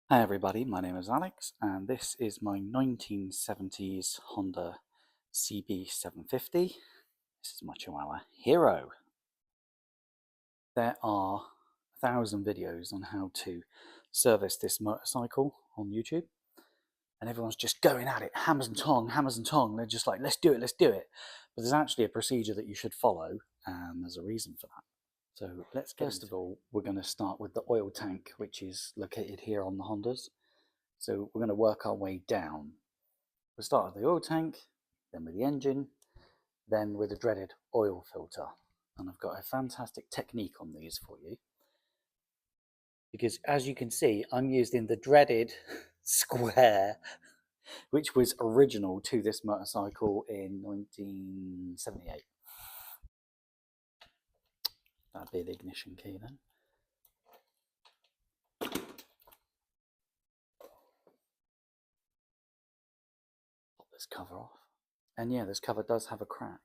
Hi everybody, my name is Alex and this is my 1970s Honda CB750. This is my Chihuahua Hero. There are 1,000 videos on how to service this motorcycle on YouTube and everyone's just going at it, hammers and tong. They're just like, let's do it. But there's actually a procedure that you should follow and there's a reason for that. So let's get First of all, we're going to start with the oil tank, which is located here on the Hondas. So we're going to work our way down. We'll start with the oil tank, then with the engine, then with the dreaded oil filter. And I've got a fantastic technique on these for you. Because as you can see, I'm using the dreaded square, which was original to this motorcycle in 1978. That'd be the ignition key then. Pop this cover off. And yeah, this cover does have a crack,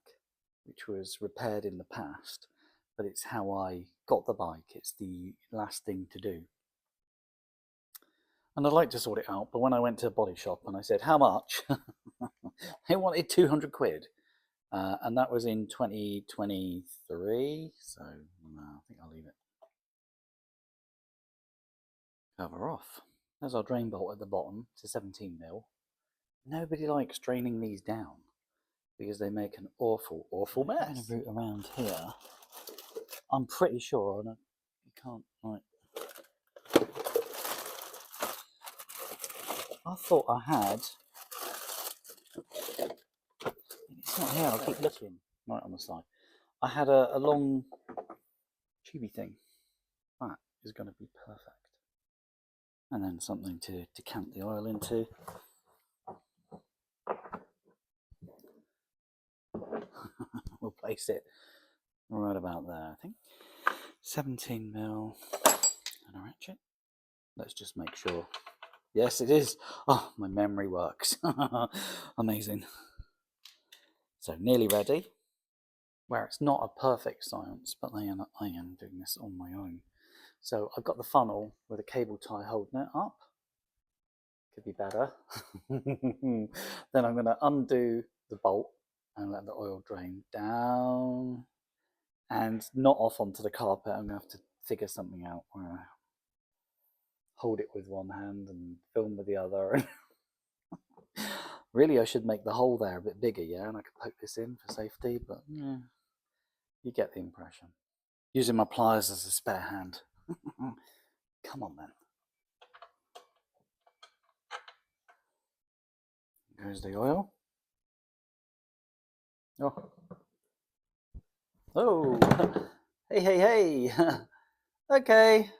which was repaired in the past, but it's how I got the bike. It's the last thing to do. And I'd like to sort it out, but when I went to a body shop and I said, how much? They wanted 200 quid. And that was in 2023, so no, I think I'll leave it. Cover off. There's our drain bolt at the bottom. It's a 17mm. Nobody likes draining these down because they make an awful mess. I'm going to route around here. I'm pretty sure you can't, right. I thought I had. It's not here, I'll keep looking. Right on the side. I had a long tubey thing. That is going to be perfect. And then something to decant the oil into. We'll place it right about there, I think. 17mm and a ratchet. Let's just make sure. Yes, it is. Oh, my memory works. Amazing. So nearly ready. Where it's not a perfect science, but I am doing this on my own. So I've got the funnel with a cable tie holding it up. Could be better. Then I'm going to undo the bolt and let the oil drain down and not off onto the carpet. I'm going to have to figure something out where I hold it with one hand and film with the other. Really, I should make the hole there a bit bigger, yeah, and I could poke this in for safety, but yeah, you get the impression. Using my pliers as a spare hand. Come on then. Goes the oil. Oh, hey. Okay.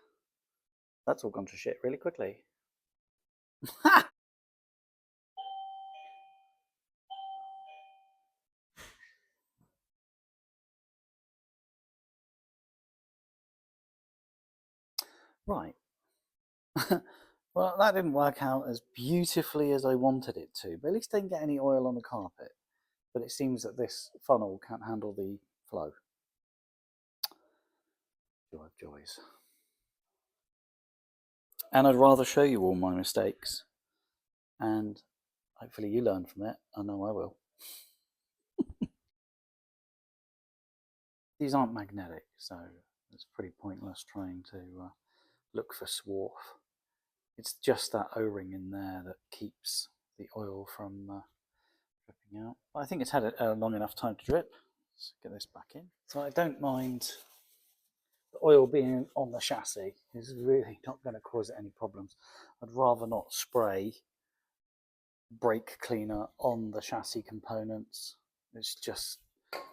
That's all gone to shit really quickly. Right. Well, that didn't work out as beautifully as I wanted it to, but at least I didn't get any oil on the carpet. But it seems that this funnel can't handle the flow. Joy of joys. And I'd rather show you all my mistakes. And hopefully you learn from it. I know I will. These aren't magnetic, so it's pretty pointless trying to look for swarf. It's just that O-ring in there that keeps the oil from dripping out. I think it's had a long enough time to drip. Let's get this back in. So I don't mind the oil being on the chassis. It's really not going to cause it any problems. I'd rather not spray brake cleaner on the chassis components. It's just,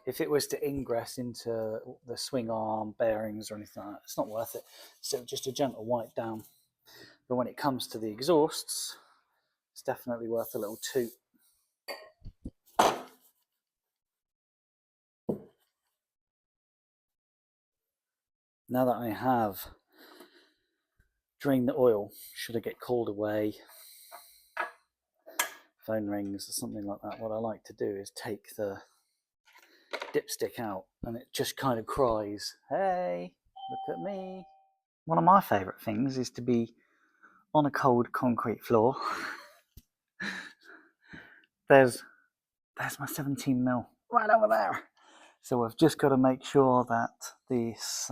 if it was to ingress into the swing arm bearings or anything like that, it's not worth it. So just a gentle wipe down. But when it comes to the exhausts, it's definitely worth a little toot. Now that I have drained the oil, should I get called away, phone rings or something like that, what I like to do is take the dipstick out and it just kind of cries, hey, look at me. One of my favourite things is to be on a cold concrete floor. There's my 17mm right over there. So I've just got to make sure that this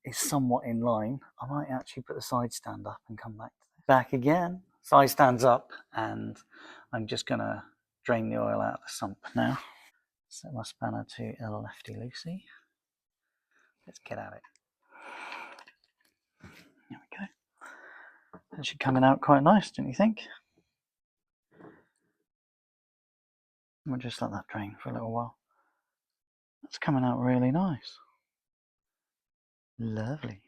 is somewhat in line. I might actually put the side stand up and come back to this. Back again. Side stands up, and I'm just going to drain the oil out of the sump now. Set my spanner to a lefty loosey. Let's get at it. There we go. That should coming out quite nice, don't you think? We'll just let that drain for a little while. That's coming out really nice. Lovely.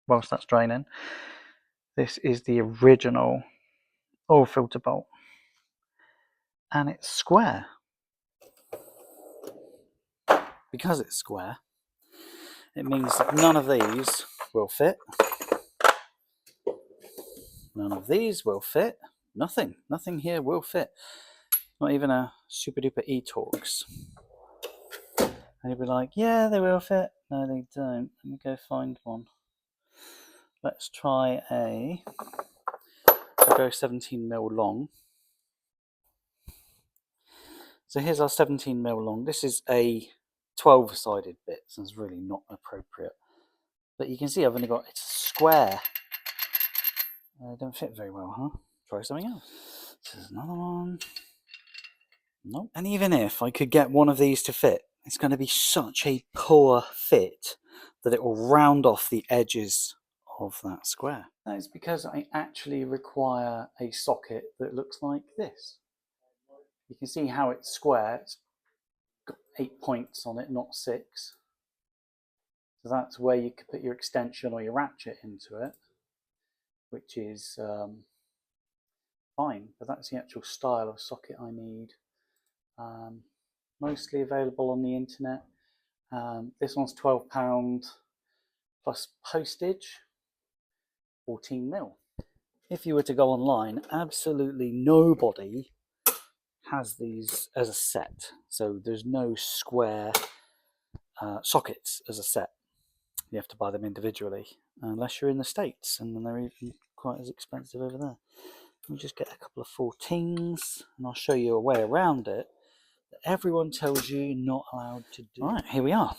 Whilst that's draining, this is the original oil filter bolt, and it's square. Because it's square, it means that none of these will fit. None of these will fit. Nothing here will fit. Not even a super duper e-Torx. And you'll be like, yeah, they will fit. No, they don't. Let me go find one. Let's try I'll go 17mm long. So here's our 17mm long. This is a 12-sided bit, so it's really not appropriate. But you can see I've only got, it's square. Don't fit very well, huh? Try something else. This is another one. Nope. And even if I could get one of these to fit, it's going to be such a poor fit that it will round off the edges of that square. That is because I actually require a socket that looks like this. You can see how it's square. It's got 8 points on it, not 6. So that's where you could put your extension or your ratchet into it, which is fine, but that's the actual style of socket I need. Mostly available on the internet. This one's £12 plus postage, 14mm. If you were to go online, absolutely nobody has these as a set. So there's no square sockets as a set. You have to buy them individually, unless you're in the States, and then they're even quite as expensive over there. Let me just get a couple of 14s, and I'll show you a way around it that everyone tells you you're not allowed to do. All right, here we are.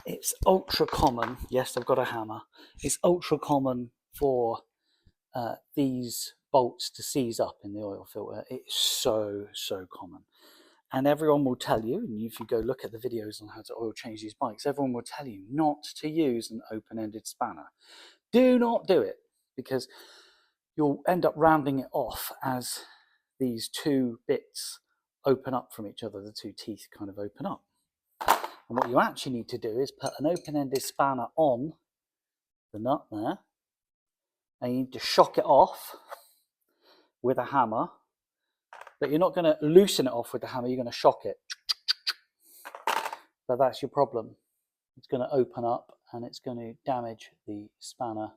It's ultra common. Yes, I've got a hammer. It's ultra common for these bolts to seize up in the oil filter. It's so common. And everyone will tell you, and if you go look at the videos on how to oil change these bikes, everyone will tell you not to use an open-ended spanner. Do not do it, because you'll end up rounding it off as these two bits open up from each other. The two teeth kind of open up. And what you actually need to do is put an open-ended spanner on the nut there, and you need to shock it off with a hammer, but you're not going to loosen it off with the hammer, you're going to shock it. But that's your problem. It's going to open up and it's going to damage the spanner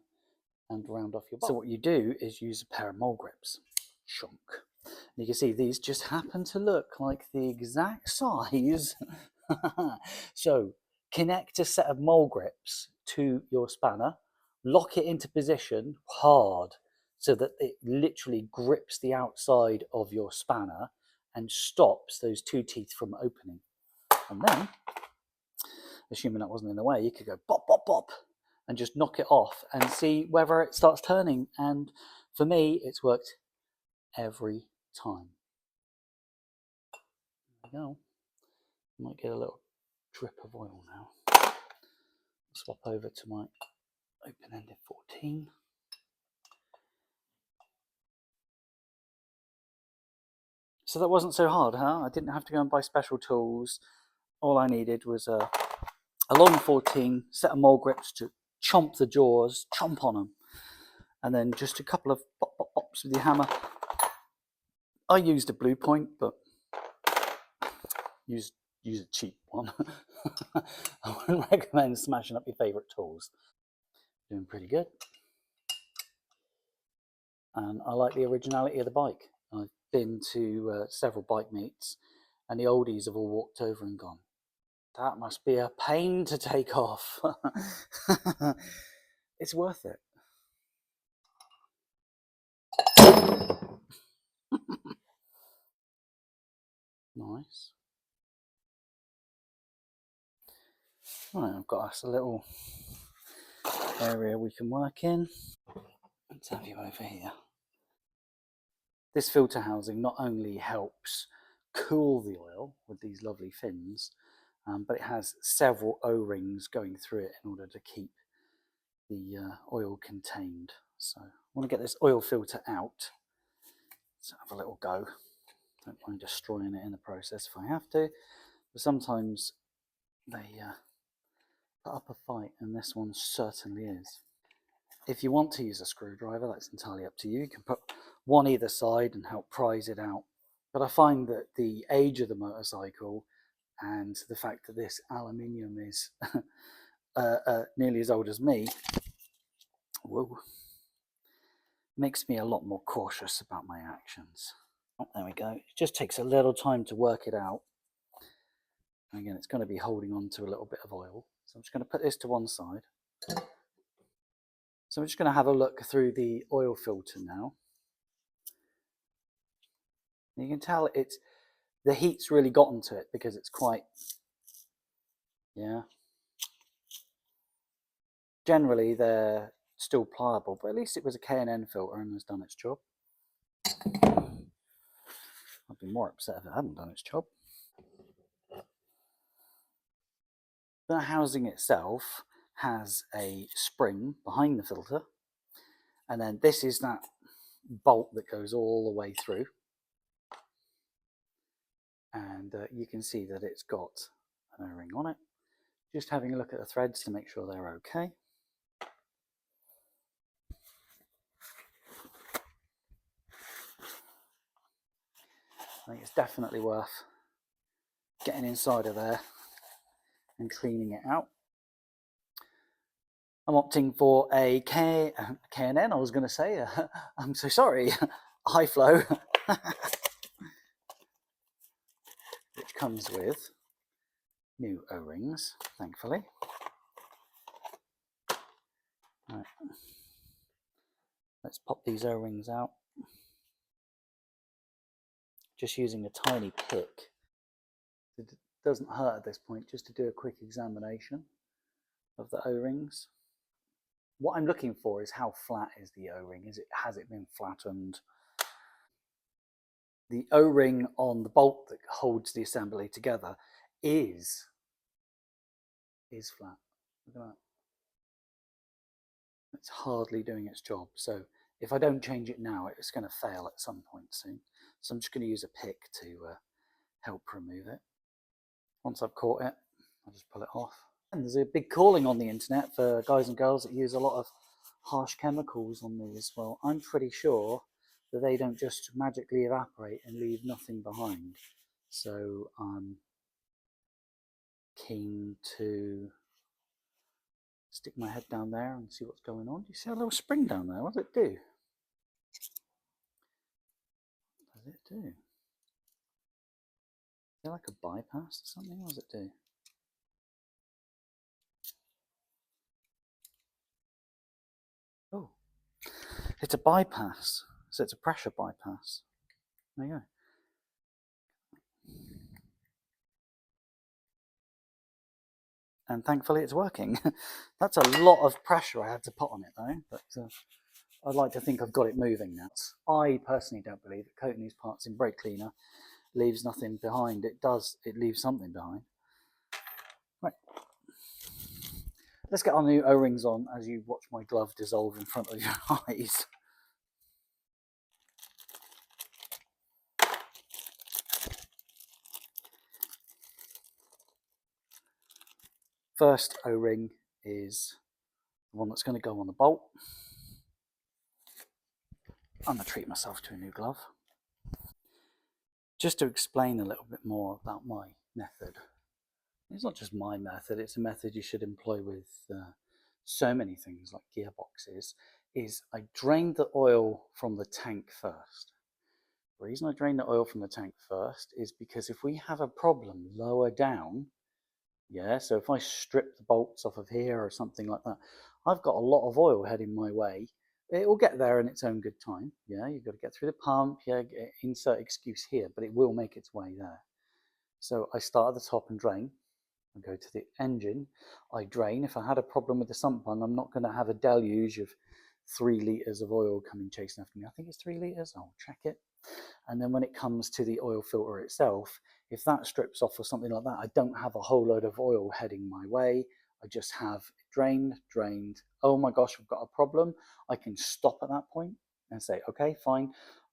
and round off your bolt. So what you do is use a pair of mole grips. Shunk. You can see these just happen to look like the exact size. So connect a set of mole grips to your spanner, lock it into position hard so that it literally grips the outside of your spanner and stops those two teeth from opening. And then, assuming that wasn't in the way, you could go bop, bop, bop, and just knock it off and see whether it starts turning. And for me, it's worked every time. There we go. I might get a little drip of oil now. Swap over to my open-ended 14. So that wasn't so hard, huh? I didn't have to go and buy special tools. All I needed was a long 14, set of mole grips to chomp the jaws, chomp on them, and then just a couple of bop, bop, bops with your hammer. I used a blue point, but use a cheap one. I wouldn't recommend smashing up your favourite tools. Doing pretty good. And I like the originality of the bike. I've been to several bike meets, and the oldies have all walked over and gone, that must be a pain to take off. it's worth it. Nice. Right, I've got us a little area we can work in. Let's have you over here. This filter housing not only helps cool the oil with these lovely fins, but it has several O-rings going through it in order to keep the oil contained. So I want to get this oil filter out. Let's have a little go. Don't mind destroying it in the process if I have to, but sometimes they put up a fight, and this one certainly is. If you want to use a screwdriver, that's entirely up to you. You can put one either side and help prise it out. But I find that the age of the motorcycle and the fact that this aluminium is nearly as old as me, whoa, makes me a lot more cautious about my actions. Oh, there we go. It just takes a little time to work it out. And again, it's going to be holding on to a little bit of oil. So I'm just going to put this to one side. So I'm just going to have a look through the oil filter now. You can tell the heat's really gotten to it because it's quite, yeah. Generally, they're still pliable, but at least it was a K&N filter and has done its job. I'd be more upset if it hadn't done its job. The housing itself has a spring behind the filter, and then this is that bolt that goes all the way through. And you can see that it's got an O-ring on it. Just having a look at the threads to make sure they're okay. I think it's definitely worth getting inside of there and cleaning it out. I'm opting for a K&N, I was going to say, I'm so sorry, high flow, which comes with new O-rings, thankfully. Right. Let's pop these O-rings out. Just using a tiny pick. It doesn't hurt at this point, just to do a quick examination of the O-rings. What I'm looking for is how flat is the O-ring? Has it been flattened? The O-ring on the bolt that holds the assembly together is flat. Look at that. It's hardly doing its job. So if I don't change it now, it's going to fail at some point soon. So I'm just going to use a pick to help remove it. Once I've caught it, I'll just pull it off. And there's a big calling on the internet for guys and girls that use a lot of harsh chemicals on these. Well, I'm pretty sure that they don't just magically evaporate and leave nothing behind. So I'm keen to stick my head down there and see what's going on. Do you see a little spring down there? What does it do? What does it do? Is there like a bypass or something? What does it do? Oh, it's a bypass. So it's a pressure bypass. There you go. And thankfully it's working. That's a lot of pressure I had to put on it though, but I'd like to think I've got it moving now. I personally don't believe that coating these parts in brake cleaner leaves nothing behind. It does, it leaves something behind. Right. Let's get our new O-rings on as you watch my glove dissolve in front of your eyes. First O-ring is the one that's going to go on the bolt. I'm going to treat myself to a new glove. Just to explain a little bit more about my method. It's not just my method, it's a method you should employ with so many things like gearboxes, is I drain the oil from the tank first. The reason I drain the oil from the tank first is because if we have a problem lower down, yeah, so if I strip the bolts off of here or something like that, I've got a lot of oil heading my way. It will get there in its own good time. Yeah, you've got to get through the pump. Yeah, insert excuse here, but it will make its way there. So I start at the top and drain. I go to the engine. I drain. If I had a problem with the sump pump, I'm not going to have a deluge of 3 litres of oil coming chasing after me. I think it's 3 litres. I'll check it. And then when it comes to the oil filter itself, if that strips off or something like that, I don't have a whole load of oil heading my way. I just have drained, drained. Oh my gosh, I've got a problem. I can stop at that point and say, okay, fine.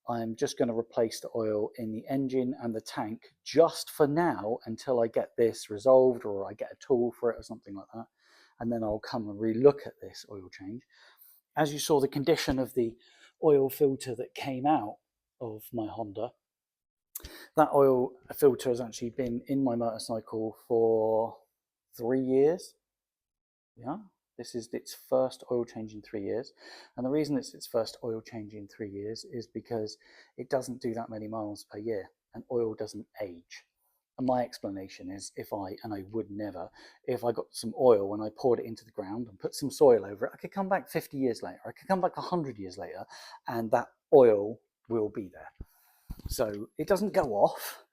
I'm just going to replace the oil in the engine and the tank just for now until I get this resolved or I get a tool for it or something like that. And then I'll come and relook at this oil change. As you saw, the condition of the oil filter that came out of my Honda, that oil filter has actually been in my motorcycle for 3 years. Yeah, this is its first oil change in 3 years. And the reason it's its first oil change in 3 years is because it doesn't do that many miles per year and oil doesn't age. And my explanation is if I would never, if I got some oil and I poured it into the ground and put some soil over it, I could come back 50 years later, I could come back 100 years later, and that oil will be there. So it doesn't go off.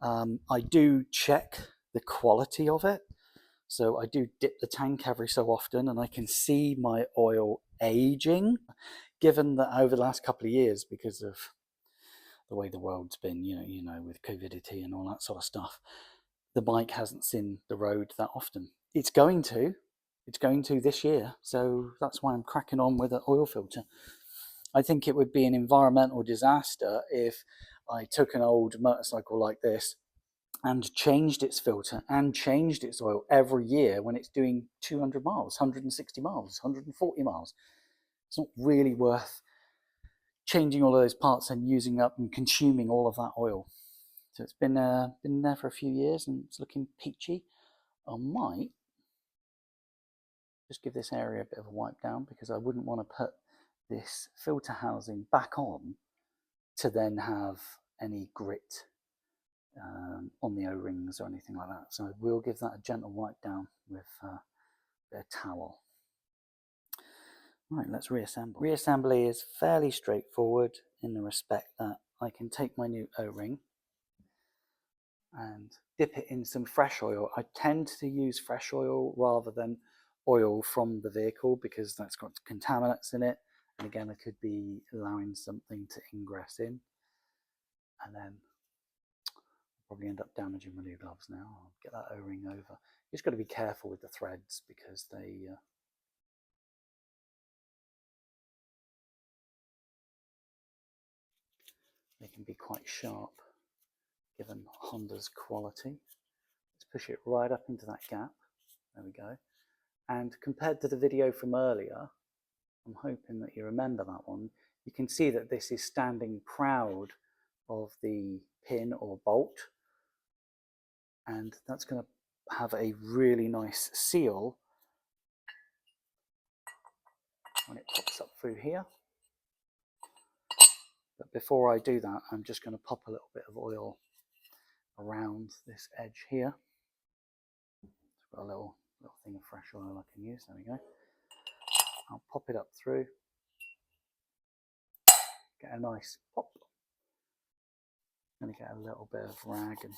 I do check the quality of it. So I do dip the tank every so often and I can see my oil aging, given that over the last couple of years, because of the way the world's been, you know, with COVIDity and all that sort of stuff, the bike hasn't seen the road that often. It's going to this year. So that's why I'm cracking on with an oil filter. I think it would be an environmental disaster if I took an old motorcycle like this and changed its filter and changed its oil every year when it's doing 200 miles, 160 miles, 140 miles. It's not really worth changing all of those parts and using up and consuming all of that oil. So it's been there for a few years and it's looking peachy. I might just give this area a bit of a wipe down because I wouldn't want to put this filter housing back on to then have any grit on the O-rings or anything like that. So I will give that a gentle wipe down with a bit of towel. Right, let's reassemble. Reassembly is fairly straightforward in the respect that I can take my new O-ring and dip it in some fresh oil. I tend to use fresh oil rather than oil from the vehicle because that's got contaminants in it. And again, I could be allowing something to ingress in. And then I'll probably end up damaging my new gloves now. I'll get that O-ring over. You just got to be careful with the threads because they can be quite sharp given Honda's quality. Let's push it right up into that gap. There we go. And compared to the video from earlier, I'm hoping that you remember that one, you can see that this is standing proud of the pin or bolt. And that's going to have a really nice seal when it pops up through here. But before I do that, I'm just going to pop a little bit of oil around this edge here. I've got a little thing of fresh oil I can use. There we go. I'll pop it up through. Get a nice pop. I'm going to get a little bit of rag and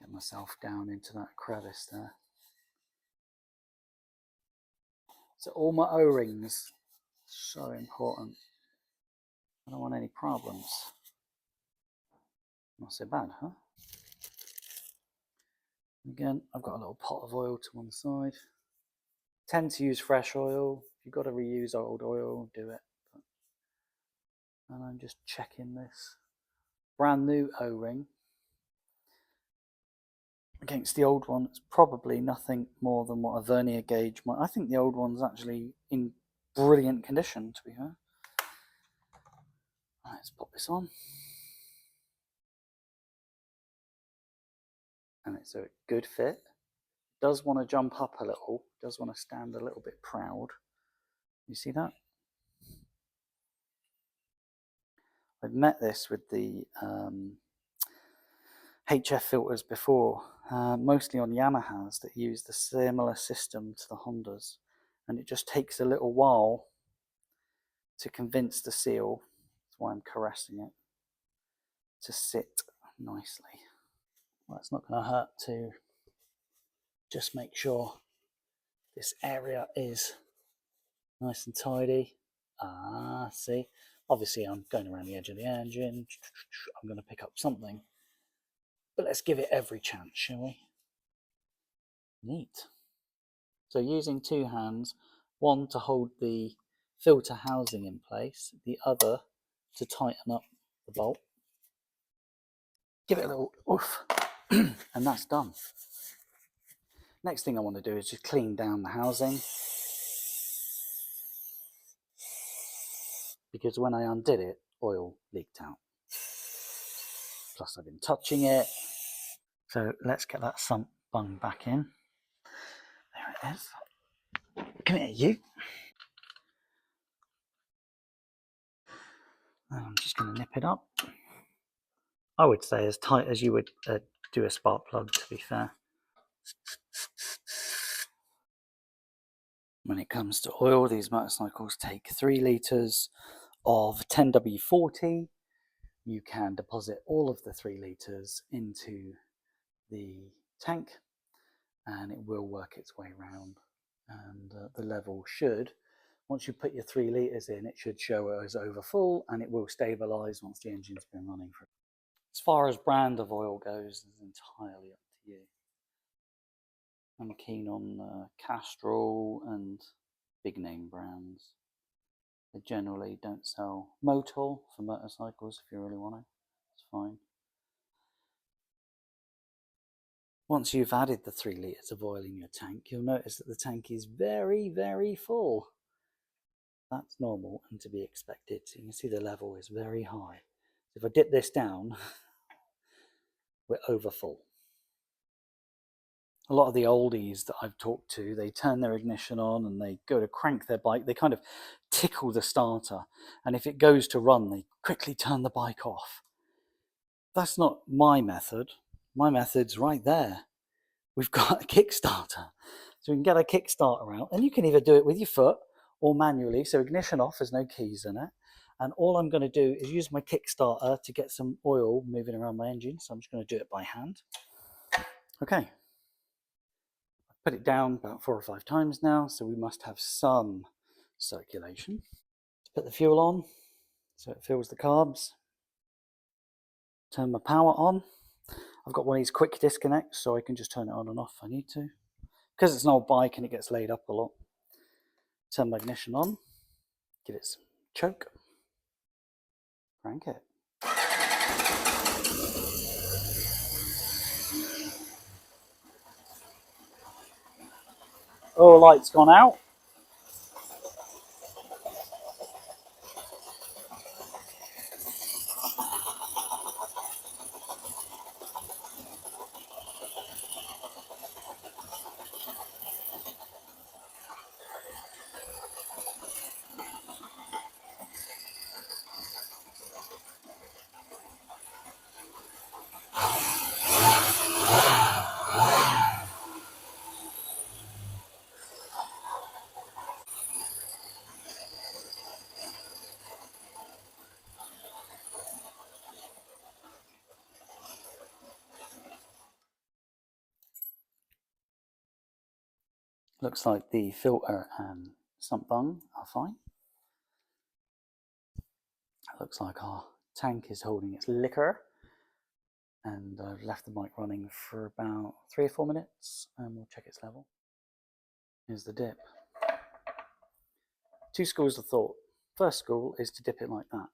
get myself down into that crevice there. So all my O-rings, so important. I don't want any problems. Not so bad, huh? Again, I've got a little pot of oil to one side. Tend to use fresh oil. If you've got to reuse old oil, do it. And I'm just checking this brand new O-ring against the old one. It's probably nothing more than what a vernier gauge might. I think the old one's actually in brilliant condition, to be fair. Right, let's pop this on. And it's a good fit. Does want to jump up a little, does want to stand a little bit proud. You see that? I've met this with the HF filters before, mostly on Yamahas that use the similar system to the Hondas. and it just takes a little while to convince the seal, that's why I'm caressing it, to sit nicely. Well, it's not going to hurt to just make sure this area is nice and tidy. See, obviously I'm going around the edge of the engine. I'm going to pick up something, but let's give it every chance, shall we? Neat. So using two hands, one to hold the filter housing in place, the other to tighten up the bolt. Give it a little oof, and that's done. Next thing I want to do is just clean down the housing, because when I undid it, oil leaked out. Plus I've been touching it. So let's get that sump bung back in. There it is. Come here, you. And I'm just going to nip it up. I would say as tight as you would do a spark plug, to be fair. When it comes to oil, these motorcycles take 3 litres of 10W40. You can deposit all of the 3 litres into the tank and it will work its way around, and the level should, once you put your 3 litres in, it should show as over full and it will stabilise once the engine's been running for it. As far as brand of oil goes, it's entirely up to you. I'm keen on Castrol and big name brands. They generally don't sell Motul for motorcycles. If you really want it, it's fine. Once you've added the 3 litres of oil in your tank, you'll notice that the tank is very, very full. That's normal and to be expected. So you can see the level is very high. So if I dip this down, we're over full. A lot of the oldies that I've talked to, they turn their ignition on and they go to crank their bike. They kind of tickle the starter. And if it goes to run, they quickly turn the bike off. That's not my method. My method's right there. We've got a Kickstarter. So we can get a Kickstarter out, and you can either do it with your foot or manually. So ignition off, there's no keys in it. And all I'm going to do is use my Kickstarter to get some oil moving around my engine. So I'm just going to do it by hand. Okay. Put it down about 4 or 5 times now, so we must have some circulation. Let's put the fuel on so it fills the carbs. Turn my power on. I've got one of these quick disconnects, so I can just turn it on and off if I need to. Because it's an old bike and it gets laid up a lot. Turn my ignition on, give it some choke, crank it. Oh, light's gone out. Looks like the filter and sump bung are fine. It looks like our tank is holding its liquor. And I've left the bike running for about 3 or 4 minutes and we'll check its level. Here's the dip. 2 schools of thought. First school is to dip it like that.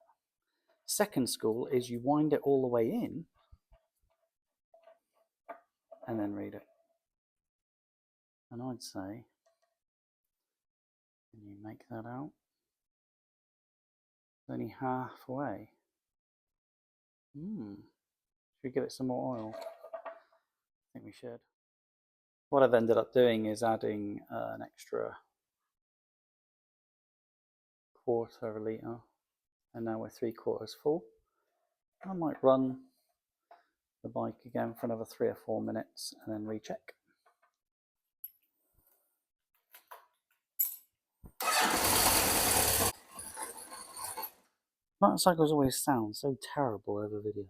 Second school is you wind it all the way in and then read it. And I'd say, can you make that out? It's only halfway. Should we give it some more oil? I think we should. What I've ended up doing is adding an extra 1/4 litre, and now we're 3/4 full. I might run the bike again for another 3 or 4 minutes and then recheck. Motorcycles always sound so terrible over video.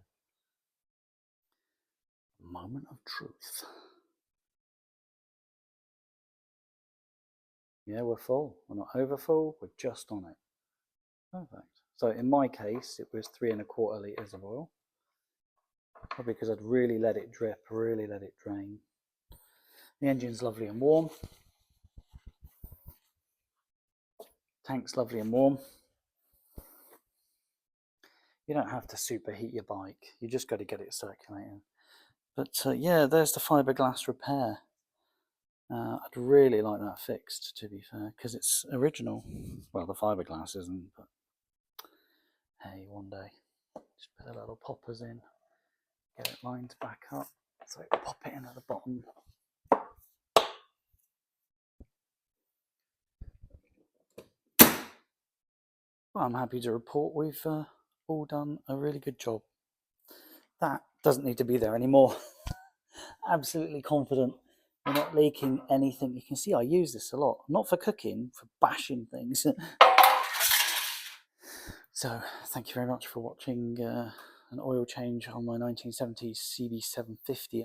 Moment of truth. Yeah, we're full. We're not over full, we're just on it. Perfect. So in my case, it was 3¼ litres of oil. Probably because I'd really let it drip, really let it drain. The engine's lovely and warm. Tank's lovely and warm. You don't have to superheat your bike. You just got to get it circulating. But yeah, there's the fiberglass repair. I'd really like that fixed, to be fair, because it's original. Well, the fiberglass isn't, but hey, one day. Just put the little poppers in, get it lined back up. So pop it in at the bottom. Well, I'm happy to report we've all done a really good job. That doesn't need to be there anymore. Absolutely confident we're not leaking anything. You can see I use this a lot, not for cooking, for bashing things. So thank you very much for watching an oil change on my 1970s CB750.